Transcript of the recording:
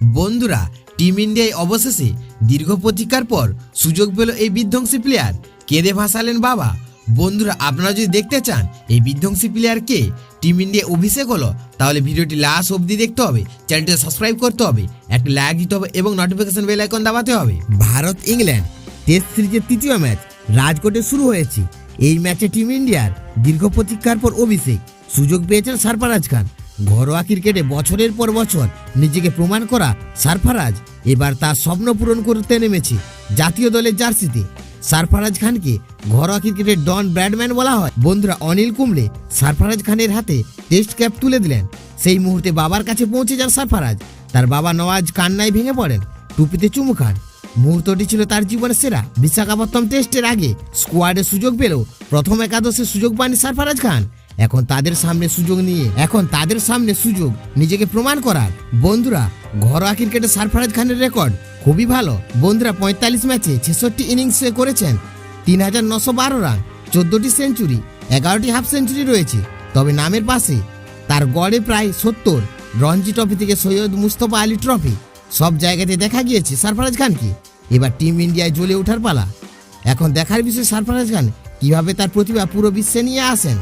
বন্ধুরা, টিম ইন্ডিয়ায় অবশেষে দীর্ঘ প্রতীক্ষার পর সুযোগ পেল এই বিধ্বংসী প্লেয়ার। কেঁদে ভাসালেন বাবা। বন্ধুরা, আপনারা যদি দেখতে চান এই বিধ্বংসী প্লেয়ার কে টিম ইন্ডিয়া অভিষেক হলো, তাহলে ভিডিওটি লাস্ট অবধি দেখতে হবে, চ্যানেলটি সাবস্ক্রাইব করতে হবে, একটা লাইক দিতে হবে এবং নোটিফিকেশন বেল আইকন দাবাতে হবে। ভারত ইংল্যান্ড টেস্ট সিরিজের তৃতীয় ম্যাচ রাজকোটে শুরু হয়েছে। এই ম্যাচে টিম ইন্ডিয়ার দীর্ঘ প্রতীক্ষার পর অভিষেক সুযোগ পেয়েছেন সরফরাজ খান। ঘরোয়া ক্রিকেটে বছরের পর বছর নিজেকে প্রমাণ করা সরফরাজ এবার তার স্বপ্ন পূরণ করতে নেমেছে জাতীয় দলের জার্সিতে। সরফরাজ খানকে ঘরোয়া ক্রিকেটের ডন ব্র্যাডম্যান বলা হয়। বন্ধুরা, অনিল কুম্বলে সরফরাজ খানের হাতে টেস্ট ক্যাপ তুলে দিলেন। সেই মুহূর্তে বাবার কাছে পৌঁছে যান সরফরাজ। তার বাবা নওয়াজ কান্নায় ভেঙে পড়েন, টুপিতে চুমু খান। মুহূর্তটি ছিল তার জীবনের সেরা। বিশাখাপত্তনম টেস্টের আগে স্কোয়াডে সুযোগ পেলেও প্রথম একাদশে সুযোগ পাননি সরফরাজ খান। এখন তাদের সামনে সুযোগ নিজেকে প্রমাণ করার। বন্ধুরা, ঘরোয়া ক্রিকেটে সরফরাজ খানের রেকর্ড খুবই ভালো। বন্ধুরা, 45 ম্যাচে 66 ইনিংসে করেছেন 3912 রান, 14টি সেঞ্চুরি, 11টি হাফ সেঞ্চুরি রয়েছে। তবে নামের পাশে তার গড়ে প্রায় 70। রঞ্জি ট্রফি থেকে সৈয়দ মুস্তফা আলী ট্রফি সব জায়গাতে দেখা গিয়েছে সরফরাজ খানকে। এবার টিম ইন্ডিয়ায় জ্বলে ওঠার পালা। এখন দেখার বিষয় সরফরাজ খান কিভাবে তার প্রতিভা পুরো বিশ্বে নিয়ে আসেন।